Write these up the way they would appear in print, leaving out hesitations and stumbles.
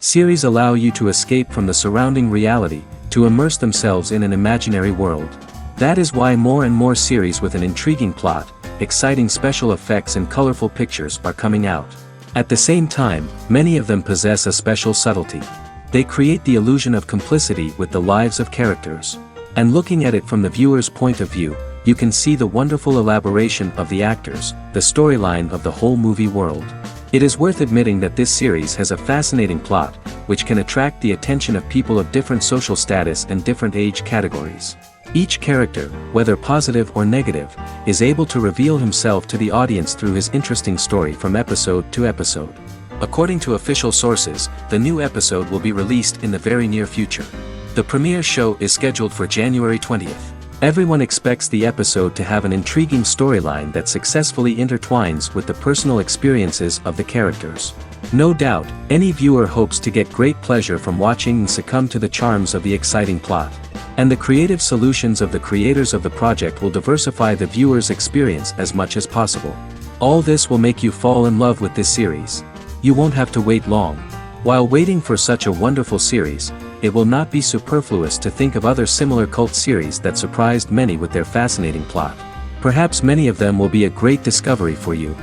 Series allow you to escape from the surrounding reality, to immerse themselves in an imaginary world. That is why more and more series with an intriguing plot, exciting special effects and colorful pictures are coming out. At the same time, many of them possess a special subtlety. They create the illusion of complicity with the lives of characters. And looking at it from the viewer's point of view, you can see the wonderful elaboration of the actors, the storyline of the whole movie world. It is worth admitting that this series has a fascinating plot, which can attract the attention of people of different social status and different age categories. Each character, whether positive or negative, is able to reveal himself to the audience through his interesting story from episode to episode. According to official sources, the new episode will be released in the very near future. The premiere show is scheduled for January 20th. Everyone expects the episode to have an intriguing storyline that successfully intertwines with the personal experiences of the characters. No doubt, any viewer hopes to get great pleasure from watching and succumb to the charms of the exciting plot. And the creative solutions of the creators of the project will diversify the viewer's experience as much as possible. All this will make you fall in love with this series. You won't have to wait long. While waiting for such a wonderful series, it will not be superfluous to think of other similar cult series that surprised many with their fascinating plot. Perhaps many of them will be a great discovery for you.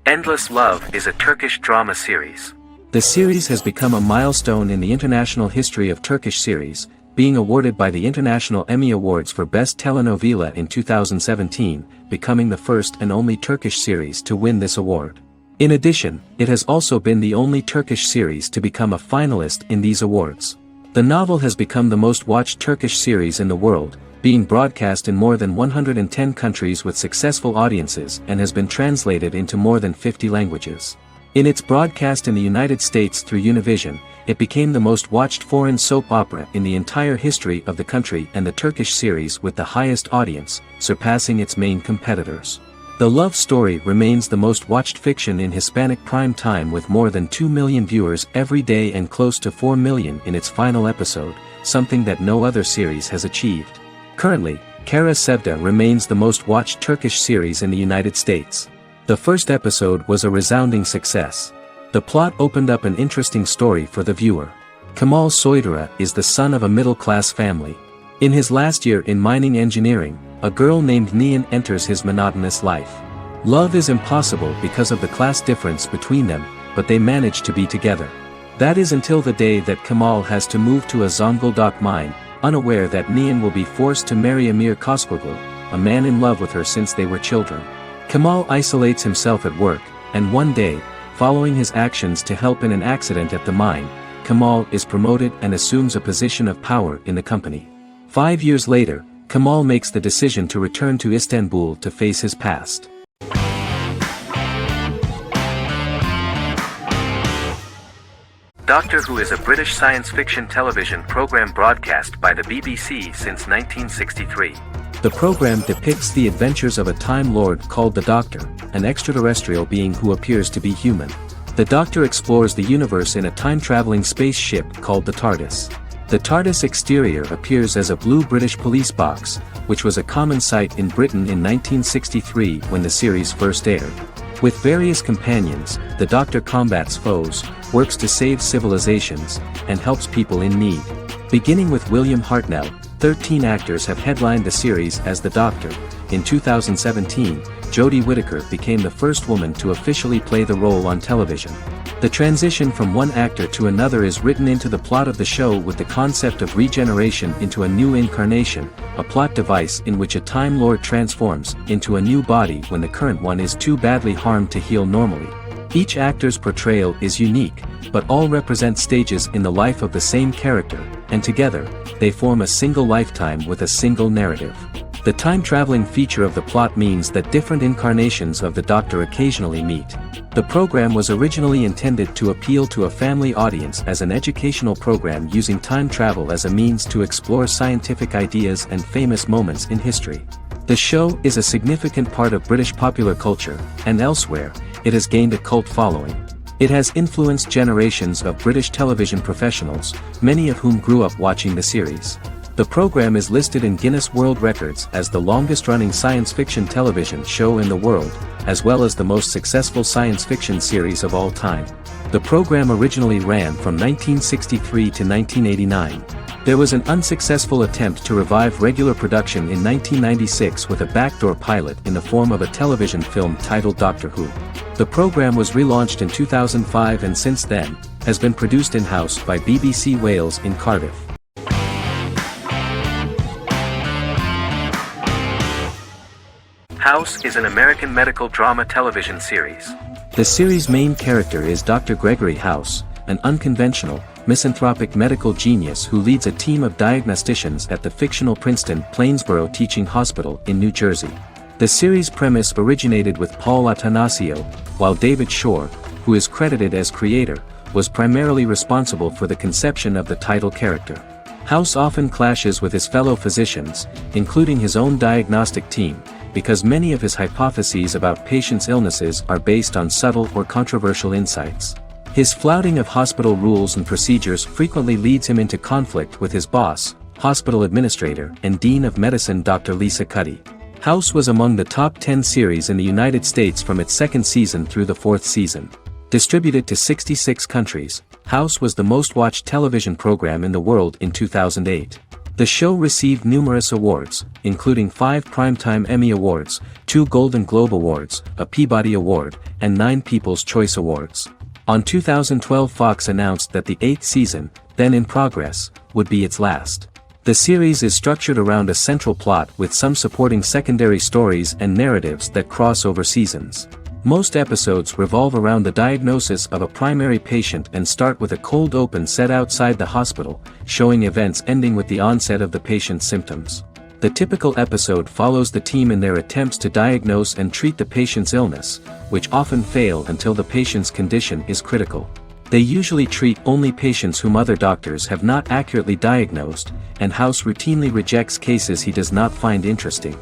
Endless Love is a Turkish drama series. The series has become a milestone in the international history of Turkish series, being awarded by the International Emmy Awards for Best Telenovela in 2017, becoming the first and only Turkish series to win this award. In addition, it has also been the only Turkish series to become a finalist in these awards. The novel has become the most watched Turkish series in the world, being broadcast in more than 110 countries with successful audiences and has been translated into more than 50 languages. In its broadcast in the United States through Univision, it became the most watched foreign soap opera in the entire history of the country and the Turkish series with the highest audience, surpassing its main competitors. The love story remains the most watched fiction in Hispanic prime time with more than 2 million viewers every day and close to 4 million in its final episode, something that no other series has achieved. Currently, Kara Sevda remains the most watched Turkish series in the United States. The first episode was a resounding success. The plot opened up an interesting story for the viewer. Kemal Soydura is the son of a middle-class family. In his last year in mining engineering, a girl named Nihan enters his monotonous life. Love is impossible because of the class difference between them, but they manage to be together. That is until the day that Kemal has to move to a Zonguldak mine, unaware that Nihan will be forced to marry Amir Koskoglu, a man in love with her since they were children. Kemal isolates himself at work, and one day, following his actions to help in an accident at the mine, Kemal is promoted and assumes a position of power in the company. 5 years later, Kemal makes the decision to return to Istanbul to face his past. Doctor Who is a British science fiction television program broadcast by the BBC since 1963. The program depicts the adventures of a Time Lord called the Doctor, an extraterrestrial being who appears to be human. The Doctor explores the universe in a time-traveling spaceship called the TARDIS. The TARDIS exterior appears as a blue British police box, which was a common sight in Britain in 1963 when the series first aired. With various companions, the Doctor combats foes, works to save civilizations, and helps people in need. Beginning with William Hartnell, 13 actors have headlined the series as the Doctor. In 2017, Jodie Whittaker became the first woman to officially play the role on television. The transition from one actor to another is written into the plot of the show with the concept of regeneration into a new incarnation, a plot device in which a Time Lord transforms into a new body when the current one is too badly harmed to heal normally. Each actor's portrayal is unique, but all represent stages in the life of the same character, and together, they form a single lifetime with a single narrative. The time-traveling feature of the plot means that different incarnations of the Doctor occasionally meet. The program was originally intended to appeal to a family audience as an educational program using time travel as a means to explore scientific ideas and famous moments in history. The show is a significant part of British popular culture, and elsewhere, it has gained a cult following. It has influenced generations of British television professionals, many of whom grew up watching the series. The program is listed in Guinness World Records as the longest-running science fiction television show in the world, as well as the most successful science fiction series of all time. The program originally ran from 1963 to 1989. There was an unsuccessful attempt to revive regular production in 1996 with a backdoor pilot in the form of a television film titled Doctor Who. The program was relaunched in 2005 and since then, has been produced in-house by BBC Wales in Cardiff. House is an American medical drama television series. The series' main character is Dr. Gregory House, an unconventional, misanthropic medical genius who leads a team of diagnosticians at the fictional Princeton Plainsboro Teaching Hospital in New Jersey. The series' premise originated with Paul Attanasio, while David Shore, who is credited as creator, was primarily responsible for the conception of the title character. House often clashes with his fellow physicians, including his own diagnostic team, because many of his hypotheses about patients' illnesses are based on subtle or controversial insights. His flouting of hospital rules and procedures frequently leads him into conflict with his boss, hospital administrator and dean of medicine Dr. Lisa Cuddy. House was among the top 10 series in the United States from its second season through the fourth season. Distributed to 66 countries, House was the most-watched television program in the world in 2008. The show received numerous awards, including 5 Primetime Emmy Awards, 2 Golden Globe Awards, a Peabody Award, and 9 People's Choice Awards. On 2012 Fox announced that the 8th season, then in progress, would be its last. The series is structured around a central plot with some supporting secondary stories and narratives that cross over seasons. Most episodes revolve around the diagnosis of a primary patient and start with a cold open set outside the hospital, showing events ending with the onset of the patient's symptoms. The typical episode follows the team in their attempts to diagnose and treat the patient's illness, which often fail until the patient's condition is critical. They usually treat only patients whom other doctors have not accurately diagnosed, and House routinely rejects cases he does not find interesting.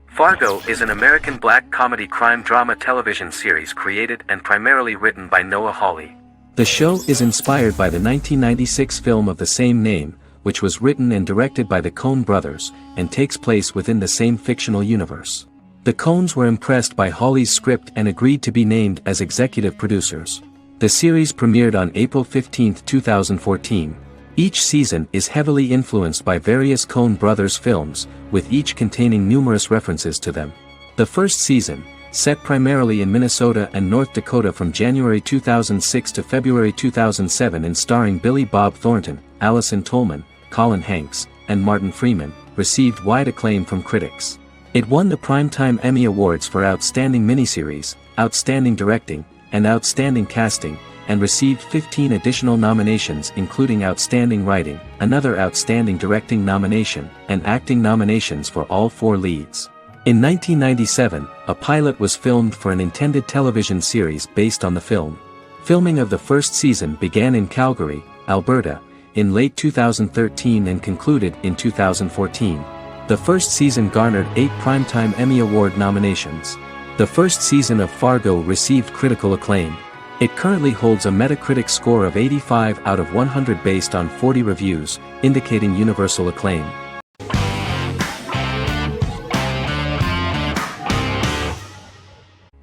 Fargo is an American black comedy crime drama television series created and primarily written by Noah Hawley. The show is inspired by the 1996 film of the same name, which was written and directed by the Coen brothers, and takes place within the same fictional universe. The Coens were impressed by Hawley's script and agreed to be named as executive producers. The series premiered on April 15, 2014. Each season is heavily influenced by various Coen brothers films, with each containing numerous references to them. The first season, set primarily in Minnesota and North Dakota from January 2006 to February 2007 and starring Billy Bob Thornton, Allison Tolman, Colin Hanks, and Martin Freeman, received wide acclaim from critics. It won the Primetime Emmy Awards for Outstanding Miniseries, Outstanding Directing, and Outstanding Casting, and received 15 additional nominations including Outstanding Writing, another Outstanding Directing nomination, and acting nominations for all 4 leads. In 1997, a pilot was filmed for an intended television series based on the film. Filming of the first season began in Calgary, Alberta, in late 2013 and concluded in 2014. The first season garnered 8 Primetime Emmy Award nominations. The first season of Fargo received critical acclaim. It currently holds a Metacritic score of 85 out of 100 based on 40 reviews, indicating universal acclaim.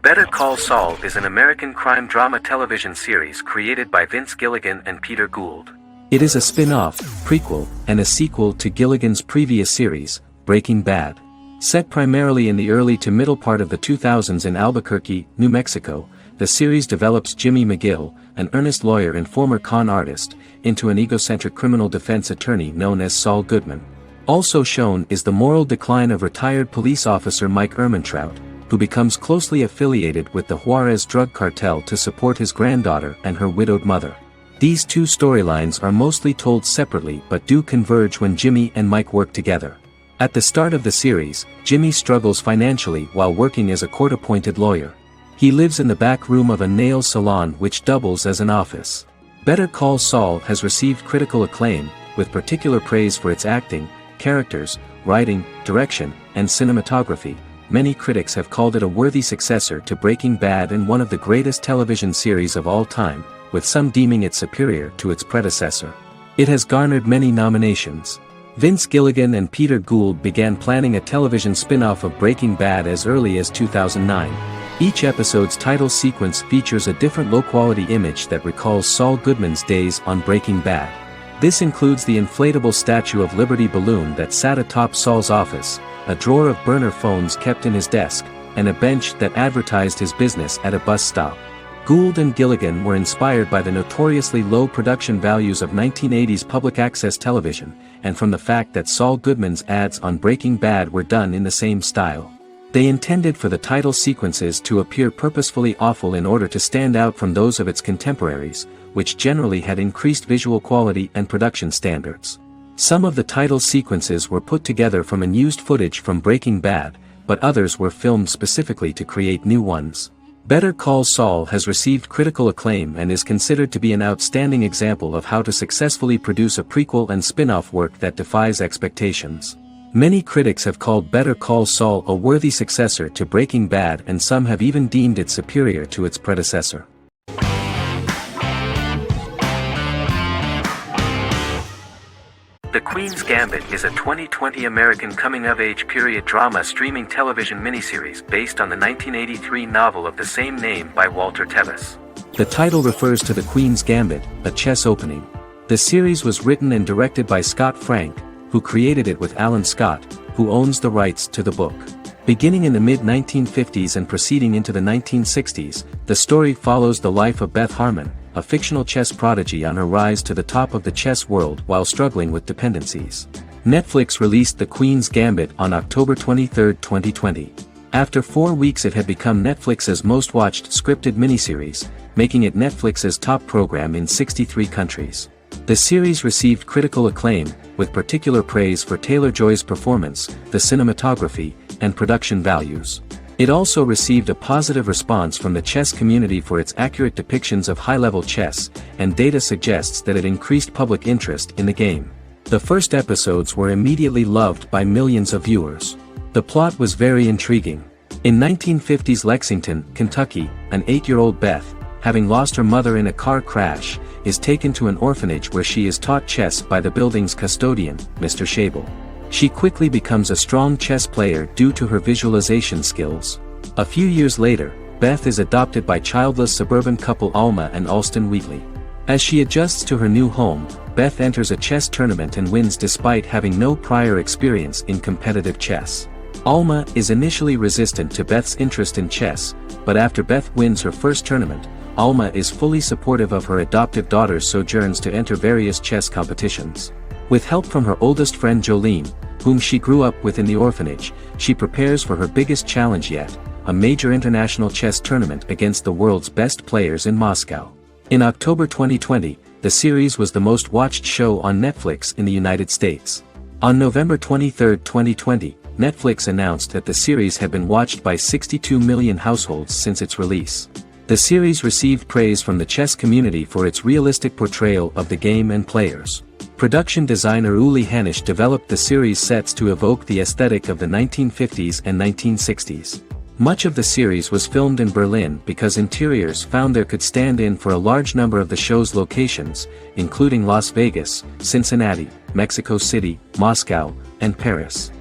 Better Call Saul is an American crime drama television series created by Vince Gilligan and Peter Gould. It is a spin-off, prequel, and a sequel to Gilligan's previous series, Breaking Bad. Set primarily in the early to middle part of the 2000s in Albuquerque, New Mexico, the series develops Jimmy McGill, an earnest lawyer and former con artist, into an egocentric criminal defense attorney known as Saul Goodman. Also shown is the moral decline of retired police officer Mike Ehrmantraut, who becomes closely affiliated with the Juarez drug cartel to support his granddaughter and her widowed mother. These 2 storylines are mostly told separately but do converge when Jimmy and Mike work together. At the start of the series, Jimmy struggles financially while working as a court-appointed lawyer. He lives in the back room of a nail salon which doubles as an office. Better Call Saul has received critical acclaim, with particular praise for its acting, characters, writing, direction, and cinematography. Many critics have called it a worthy successor to Breaking Bad and one of the greatest television series of all time, with some deeming it superior to its predecessor. It has garnered many nominations. Vince Gilligan and Peter Gould began planning a television spin-off of Breaking Bad as early as 2009. Each episode's title sequence features a different low-quality image that recalls Saul Goodman's days on Breaking Bad. This includes the inflatable Statue of Liberty balloon that sat atop Saul's office, a drawer of burner phones kept in his desk, and a bench that advertised his business at a bus stop. Gould and Gilligan were inspired by the notoriously low production values of 1980s public access television, and from the fact that Saul Goodman's ads on Breaking Bad were done in the same style. They intended for the title sequences to appear purposefully awful in order to stand out from those of its contemporaries, which generally had increased visual quality and production standards. Some of the title sequences were put together from unused footage from Breaking Bad, but others were filmed specifically to create new ones. Better Call Saul has received critical acclaim and is considered to be an outstanding example of how to successfully produce a prequel and spin-off work that defies expectations. Many critics have called Better Call Saul a worthy successor to Breaking Bad, and some have even deemed it superior to its predecessor. The Queen's Gambit is a 2020 American coming-of-age period drama streaming television miniseries based on the 1983 novel of the same name by Walter Tevis. The title refers to the Queen's Gambit, a chess opening. The series was written and directed by Scott Frank, who created it with Alan Scott, who owns the rights to the book. Beginning in the mid-1950s and proceeding into the 1960s, the story follows the life of Beth Harmon, a fictional chess prodigy on her rise to the top of the chess world while struggling with dependencies. Netflix released The Queen's Gambit on October 23, 2020. After 4 weeks it had become Netflix's most watched scripted miniseries, making it Netflix's top program in 63 countries. The series received critical acclaim, with particular praise for Taylor-Joy's performance, the cinematography, and production values. It also received a positive response from the chess community for its accurate depictions of high-level chess, and data suggests that it increased public interest in the game. The first episodes were immediately loved by millions of viewers. The plot was very intriguing. In 1950s Lexington, Kentucky, an 8-year-old Beth, having lost her mother in a car crash, is taken to an orphanage where she is taught chess by the building's custodian, Mr. Schabel. She quickly becomes a strong chess player due to her visualization skills. A few years later, Beth is adopted by childless suburban couple Alma and Alston Wheatley. As she adjusts to her new home, Beth enters a chess tournament and wins despite having no prior experience in competitive chess. Alma is initially resistant to Beth's interest in chess, but after Beth wins her first tournament, Alma is fully supportive of her adoptive daughter's sojourns to enter various chess competitions. With help from her oldest friend Jolene, whom she grew up with in the orphanage, she prepares for her biggest challenge yet, a major international chess tournament against the world's best players in Moscow. In October 2020, the series was the most watched show on Netflix in the United States. On November 23, 2020, Netflix announced that the series had been watched by 62 million households since its release. The series received praise from the chess community for its realistic portrayal of the game and players. Production designer Uli Hanisch developed the series sets to evoke the aesthetic of the 1950s and 1960s. Much of the series was filmed in Berlin because interiors found there could stand in for a large number of the show's locations, including Las Vegas, Cincinnati, Mexico City, Moscow, and Paris.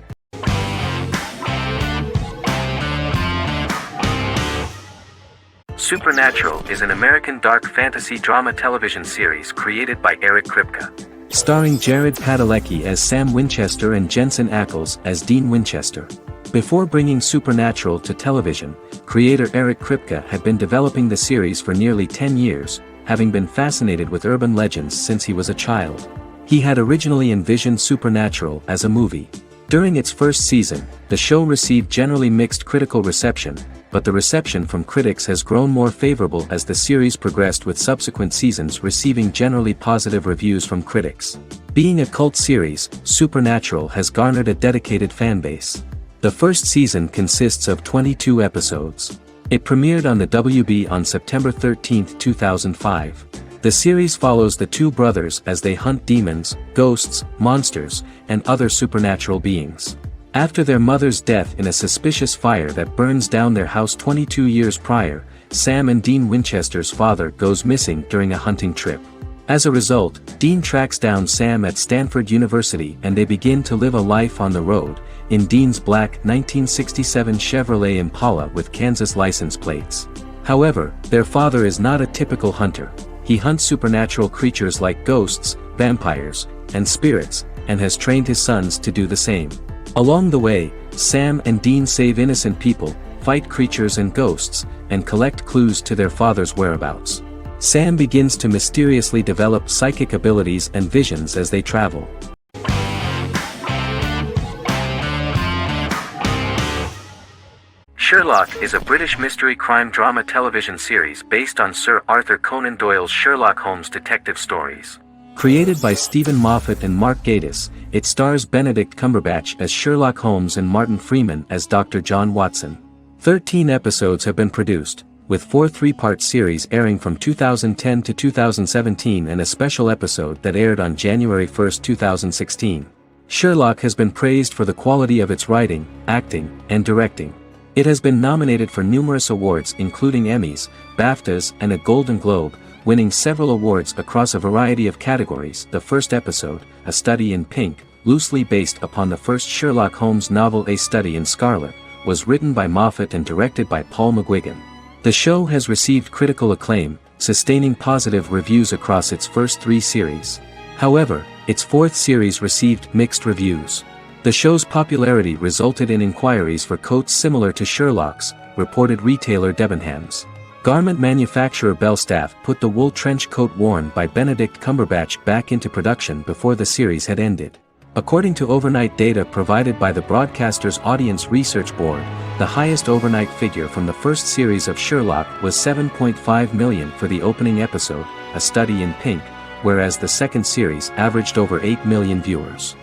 Supernatural is an American dark fantasy drama television series created by Eric Kripke. Starring Jared Padalecki as Sam Winchester and Jensen Ackles as Dean Winchester. Before bringing Supernatural to television, creator Eric Kripke had been developing the series for nearly 10 years, having been fascinated with urban legends since he was a child. He had originally envisioned Supernatural as a movie. During its first season, the show received generally mixed critical reception, but the reception from critics has grown more favorable as the series progressed, with subsequent seasons receiving generally positive reviews from critics. Being a cult series, Supernatural has garnered a dedicated fanbase. The first season consists of 22 episodes. It premiered on the WB on September 13, 2005. The series follows the two brothers as they hunt demons, ghosts, monsters, and other supernatural beings. After their mother's death in a suspicious fire that burns down their house 22 years prior, Sam and Dean Winchester's father goes missing during a hunting trip. As a result, Dean tracks down Sam at Stanford University and they begin to live a life on the road, in Dean's black 1967 Chevrolet Impala with Kansas license plates. However, their father is not a typical hunter. He hunts supernatural creatures like ghosts, vampires, and spirits, and has trained his sons to do the same. Along the way, Sam and Dean save innocent people, fight creatures and ghosts, and collect clues to their father's whereabouts. Sam begins to mysteriously develop psychic abilities and visions as they travel. Sherlock is a British mystery crime drama television series based on Sir Arthur Conan Doyle's Sherlock Holmes detective stories. Created by Stephen Moffat and Mark Gatiss, it stars Benedict Cumberbatch as Sherlock Holmes and Martin Freeman as Dr. John Watson. 13 episodes have been produced, with 4 three-part series airing from 2010 to 2017 and a special episode that aired on January 1, 2016. Sherlock has been praised for the quality of its writing, acting, and directing. It has been nominated for numerous awards including Emmys, BAFTAs, and a Golden Globe, winning several awards across a variety of categories. The first episode, A Study in Pink, loosely based upon the first Sherlock Holmes novel A Study in Scarlet, was written by Moffat and directed by Paul McGuigan. The show has received critical acclaim, sustaining positive reviews across its first 3 series. However, its 4th series received mixed reviews. The show's popularity resulted in inquiries for coats similar to Sherlock's, reported retailer Debenhams. Garment manufacturer Belstaff put the wool trench coat worn by Benedict Cumberbatch back into production before the series had ended. According to overnight data provided by the broadcaster's Audience Research Board, the highest overnight figure from the first series of Sherlock was 7.5 million for the opening episode, A Study in Pink, whereas the second series averaged over 8 million viewers.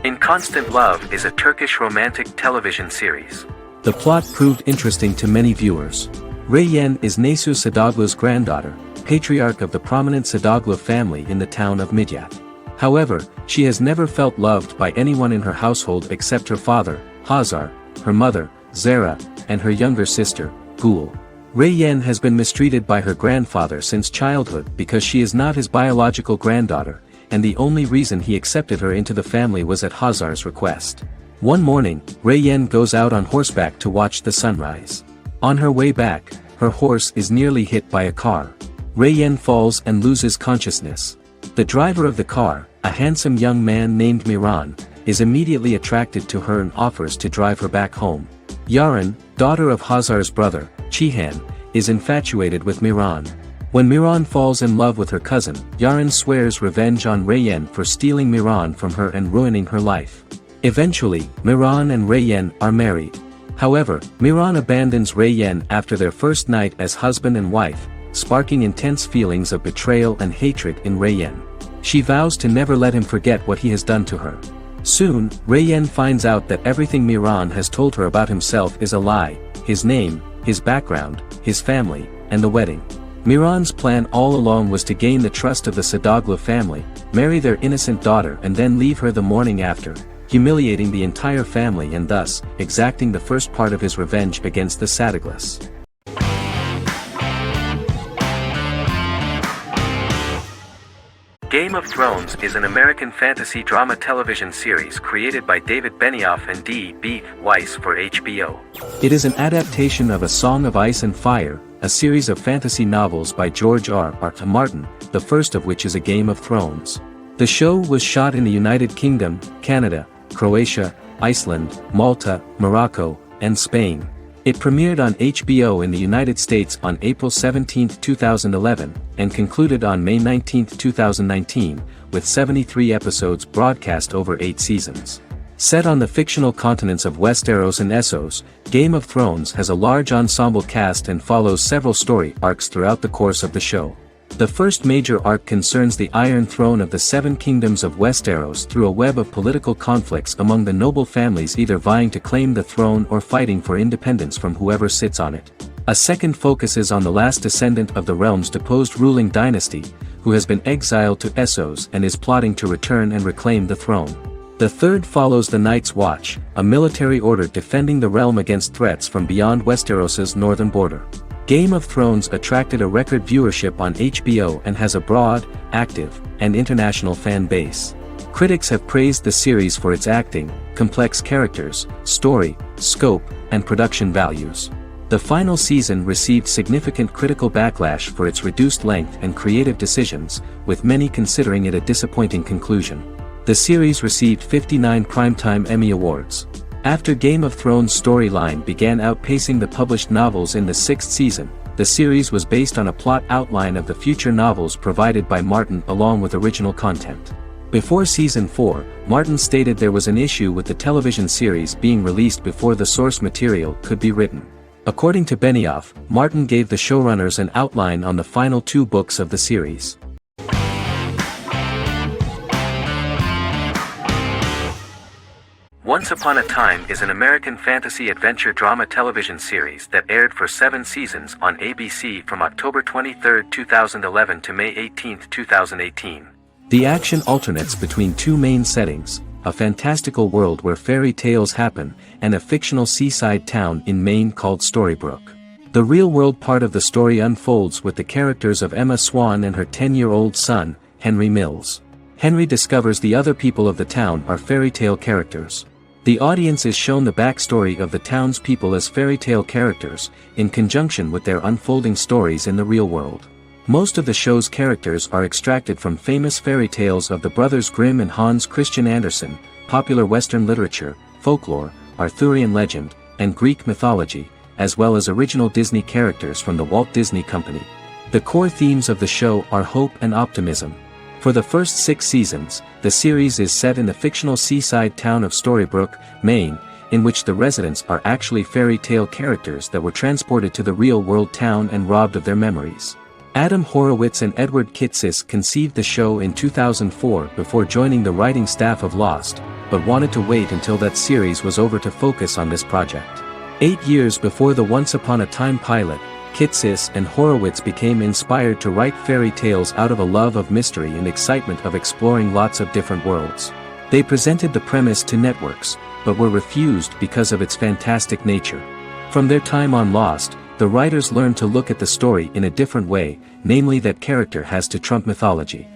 In Constant Love is a Turkish romantic television series. The plot proved interesting to many viewers. Reyyen is Nesu Sadoglu's granddaughter, patriarch of the prominent Sadoglu family in the town of Midyat. However, she has never felt loved by anyone in her household except her father, Hazar, her mother, Zara, and her younger sister, Gul. Reyyen has been mistreated by her grandfather since childhood because she is not his biological granddaughter, and the only reason he accepted her into the family was at Hazar's request. One morning, Reyyen goes out on horseback to watch the sunrise. On her way back, her horse is nearly hit by a car. Reyyen falls and loses consciousness. The driver of the car, a handsome young man named Miran, is immediately attracted to her and offers to drive her back home. Yaren, daughter of Hazar's brother, Cihan, is infatuated with Miran. When Miran falls in love with her cousin, Yaren swears revenge on Reyyen for stealing Miran from her and ruining her life. Eventually, Miran and Reyyen are married. However, Miran abandons Reyyen after their first night as husband and wife, sparking intense feelings of betrayal and hatred in Reyyen. She vows to never let him forget what he has done to her. Soon, Reyyen finds out that everything Miran has told her about himself is a lie: his name, his background, his family, and the wedding. Miran's plan all along was to gain the trust of the Sadoglu family, marry their innocent daughter and then leave her the morning after, humiliating the entire family and thus, exacting the first part of his revenge against the Sadoglus. Game of Thrones is an American fantasy drama television series created by David Benioff and D.B. Weiss for HBO. It is an adaptation of A Song of Ice and Fire, a series of fantasy novels by George R.R. Martin, the first of which is A Game of Thrones. The show was shot in the United Kingdom, Canada, Croatia, Iceland, Malta, Morocco, and Spain. It premiered on HBO in the United States on April 17, 2011, and concluded on May 19, 2019, with 73 episodes broadcast over 8 seasons. Set on the fictional continents of Westeros and Essos, Game of Thrones has a large ensemble cast and follows several story arcs throughout the course of the show. The first major arc concerns the Iron Throne of the Seven Kingdoms of Westeros through a web of political conflicts among the noble families either vying to claim the throne or fighting for independence from whoever sits on it. A second focuses on the last descendant of the realm's deposed ruling dynasty, who has been exiled to Essos and is plotting to return and reclaim the throne. The third follows the Night's Watch, a military order defending the realm against threats from beyond Westeros's northern border. Game of Thrones attracted a record viewership on HBO and has a broad, active, and international fan base. Critics have praised the series for its acting, complex characters, story, scope, and production values. The final season received significant critical backlash for its reduced length and creative decisions, with many considering it a disappointing conclusion. The series received 59 Primetime Emmy Awards. After Game of Thrones' storyline began outpacing the published novels in the sixth season, the series was based on a plot outline of the future novels provided by Martin along with original content. Before Season 4, Martin stated there was an issue with the television series being released before the source material could be written. According to Benioff, Martin gave the showrunners an outline on the final 2 books of the series. Once Upon a Time is an American fantasy adventure drama television series that aired for 7 seasons on ABC from October 23, 2011 to May 18, 2018. The action alternates between 2 main settings, a fantastical world where fairy tales happen, and a fictional seaside town in Maine called Storybrooke. The real-world part of the story unfolds with the characters of Emma Swan and her 10-year-old son, Henry Mills. Henry discovers the other people of the town are fairy tale characters. The audience is shown the backstory of the townspeople as fairy tale characters, in conjunction with their unfolding stories in the real world. Most of the show's characters are extracted from famous fairy tales of the Brothers Grimm and Hans Christian Andersen, popular Western literature, folklore, Arthurian legend, and Greek mythology, as well as original Disney characters from the Walt Disney Company. The core themes of the show are hope and optimism. For the first 6 seasons, the series is set in the fictional seaside town of Storybrooke, Maine, in which the residents are actually fairy tale characters that were transported to the real-world town and robbed of their memories. Adam Horowitz and Edward Kitsis conceived the show in 2004 before joining the writing staff of Lost, but wanted to wait until that series was over to focus on this project. 8 years before the Once Upon a Time pilot, Kitsis and Horowitz became inspired to write fairy tales out of a love of mystery and excitement of exploring lots of different worlds. They presented the premise to networks, but were refused because of its fantastic nature. From their time on Lost, the writers learned to look at the story in a different way, namely that character has to trump mythology.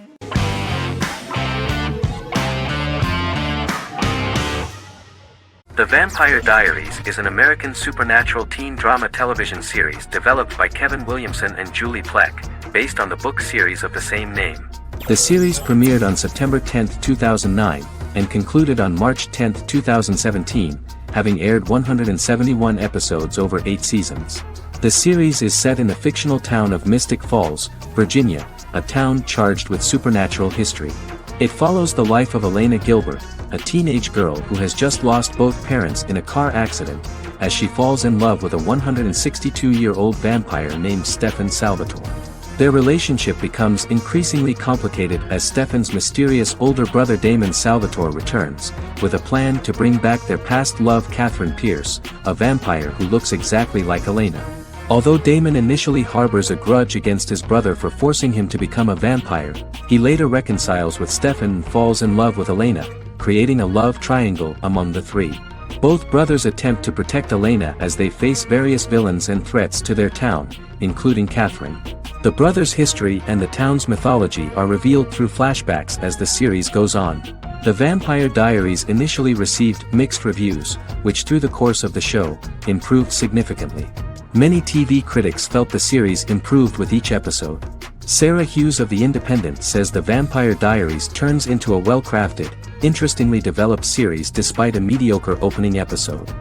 The Vampire Diaries is an American supernatural teen drama television series developed by Kevin Williamson and Julie Plec, based on the book series of the same name. The series premiered on September 10, 2009, and concluded on March 10, 2017, having aired 171 episodes over 8 seasons. The series is set in the fictional town of Mystic Falls, Virginia, a town charged with supernatural history. It follows the life of Elena Gilbert, a teenage girl who has just lost both parents in a car accident, as she falls in love with a 162-year-old vampire named Stefan Salvatore. Their relationship becomes increasingly complicated as Stefan's mysterious older brother Damon Salvatore returns, with a plan to bring back their past love Catherine Pierce, a vampire who looks exactly like Elena. Although Damon initially harbors a grudge against his brother for forcing him to become a vampire, he later reconciles with Stefan and falls in love with Elena, creating a love triangle among the 3. Both brothers attempt to protect Elena as they face various villains and threats to their town, including Catherine. The brothers' history and the town's mythology are revealed through flashbacks as the series goes on. The Vampire Diaries initially received mixed reviews, which through the course of the show, improved significantly. Many TV critics felt the series improved with each episode. Sarah Hughes of The Independent says The Vampire Diaries turns into a well-crafted, interestingly developed series despite a mediocre opening episode.